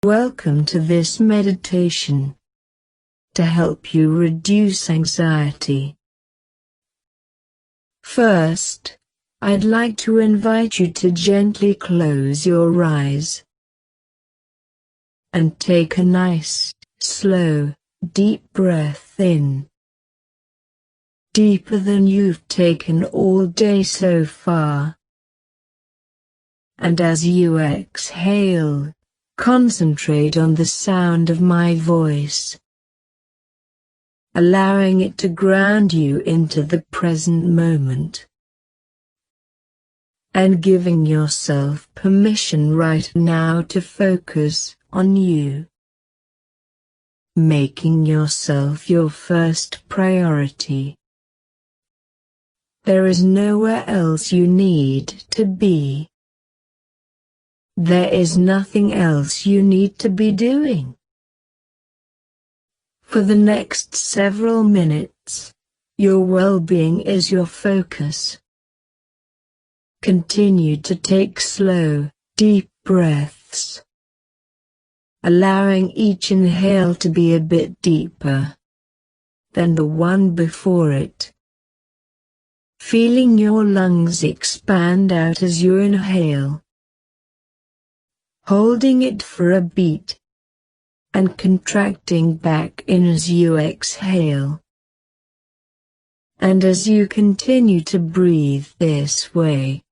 Welcome to this meditation to help you reduce anxiety. First, I'd like to invite you to gently close your eyes and take a nice, slow, deep breath in, deeper than you've taken all day so far. And as you exhale, concentrate on the sound of my voice, allowing it to ground you into the present moment, and giving yourself permission right now to focus on you, making yourself your first priority. There is nowhere else you need to be. There is nothing else you need to be doing. For the next several minutes, your well-being is your focus. Continue to take slow, deep breaths, allowing each inhale to be a bit deeper than the one before it. Feeling your lungs expand out as you inhale, holding it for a beat, and contracting back in as you exhale. And as you continue to breathe this way,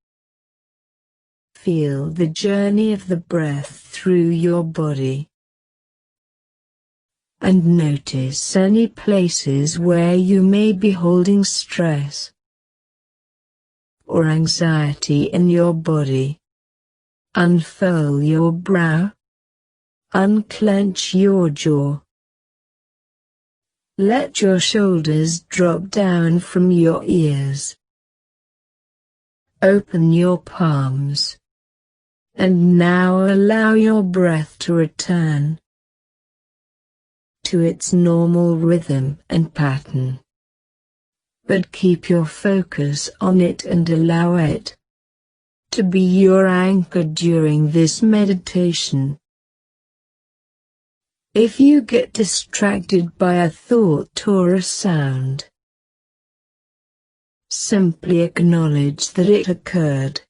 feel the journey of the breath through your body, and notice any places where you may be holding stress or anxiety in your body. Unfurl your brow, unclench your jaw. Let your shoulders drop down from your ears. Open your palms, and now allow your breath to return to its normal rhythm and pattern. But keep your focus on it and allow it to be your anchor during this meditation. If you get distracted by a thought or a sound, simply acknowledge that it occurred,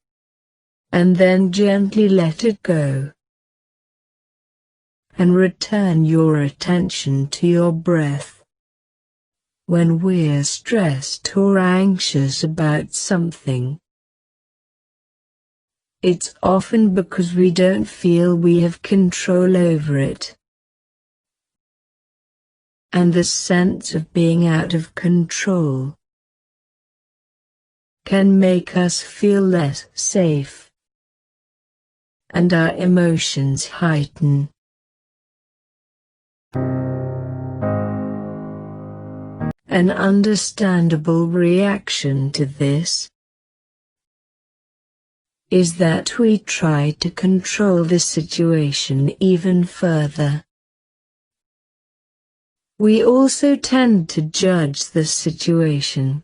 and then gently let it go, and return your attention to your breath. When we're stressed or anxious about something, it's often because we don't feel we have control over it. And the sense of being out of control can make us feel less safe, and our emotions heighten. An understandable reaction to this is that we try to control the situation even further. We also tend to judge the situation,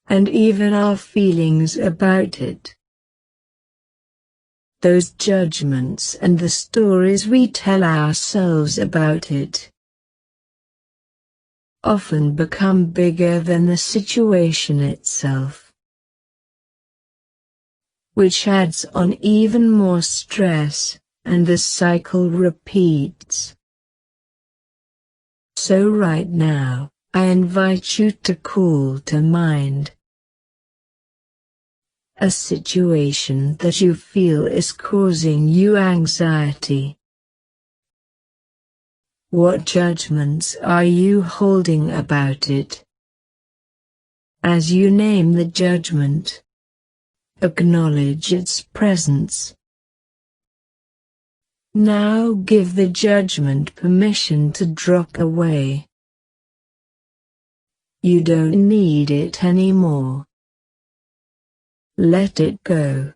and even our feelings about it. Those judgments and the stories we tell ourselves about it often become bigger than the situation itself, which adds on even more stress, and the cycle repeats. So right now, I invite you to call to mind a situation that you feel is causing you anxiety. What judgments are you holding about it? As you name the judgment, acknowledge its presence. Now give the judgment permission to drop away. You don't need it anymore. Let it go.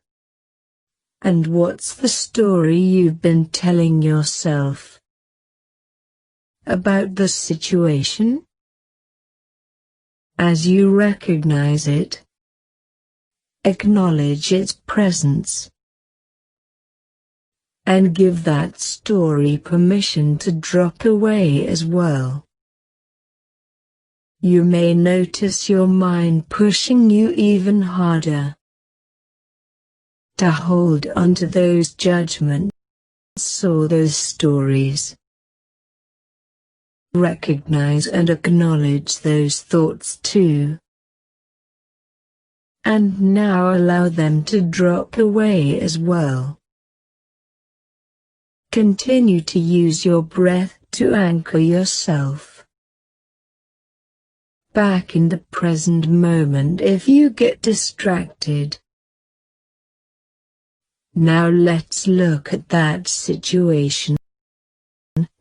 And what's the story you've been telling yourself about the situation? As you recognize it, acknowledge its presence, and give that story permission to drop away as well. You may notice your mind pushing you even harder to hold on to those judgments or those stories. Recognize and acknowledge those thoughts too. And now allow them to drop away as well. Continue to use your breath to anchor yourself back in the present moment if you get distracted. Now let's look at that situation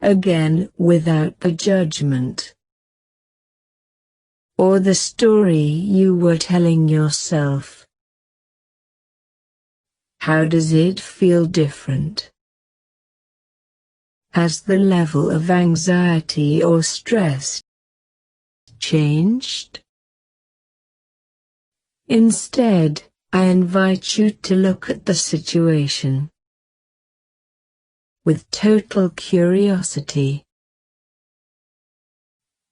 again without the judgment or the story you were telling yourself. How does it feel different? Has the level of anxiety or stress changed? Instead, I invite you to look at the situation with total curiosity.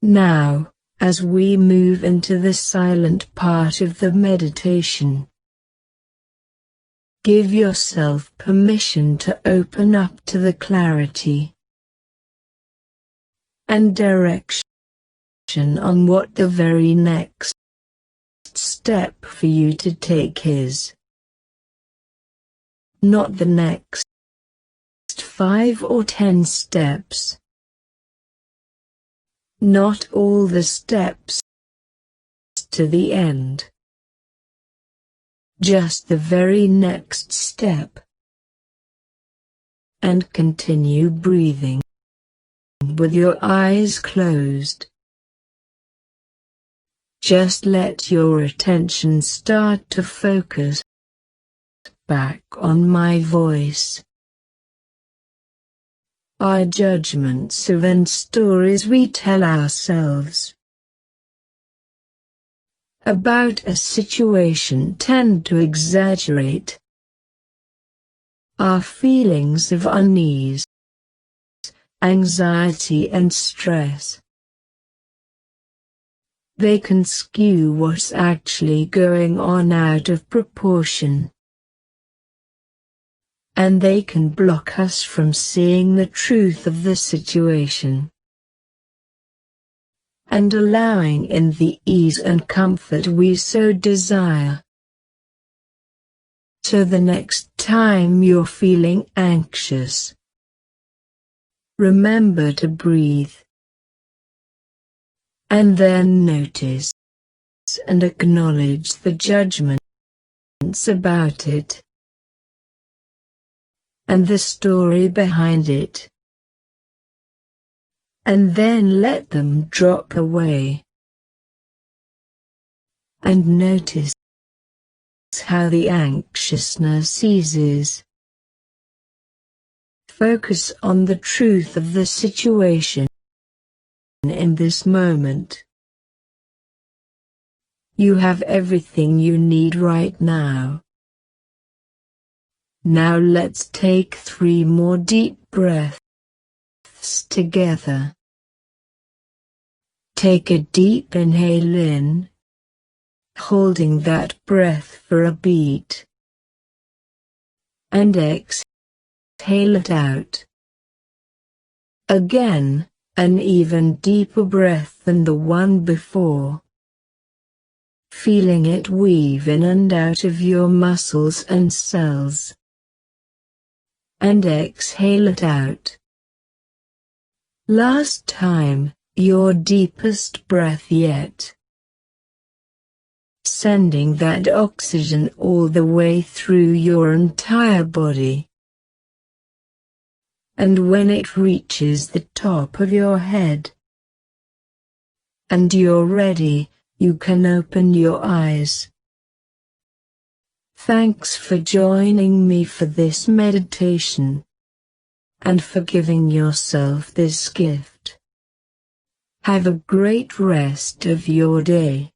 Now, as we move into the silent part of the meditation, give yourself permission to open up to the clarity and direction on what the very next step for you to take is. Not the next 5 or 10 steps. Not all the steps to the end. Just the very next step. And continue breathing with your eyes closed. Just let your attention start to focus back on my voice. Our judgments of and stories we tell ourselves about a situation tend to exaggerate our feelings of unease, anxiety and stress. They can skew what's actually going on out of proportion. And they can block us from seeing the truth of the situation and allowing in the ease and comfort we so desire. So the next time you're feeling anxious, remember to breathe. And then notice and acknowledge the judgments about it and the story behind it. And then let them drop away. And notice how the anxiousness eases. Focus on the truth of the situation in this moment. You have everything you need right now. Now let's take 3 more deep breaths together. Take a deep inhale in, holding that breath for a beat. And exhale it out. Again, an even deeper breath than the one before. Feeling it weave in and out of your muscles and cells. And exhale it out. Last time, your deepest breath yet. Sending that oxygen all the way through your entire body. And when it reaches the top of your head, and you're ready, you can open your eyes. Thanks for joining me for this meditation, and for giving yourself this gift. Have a great rest of your day.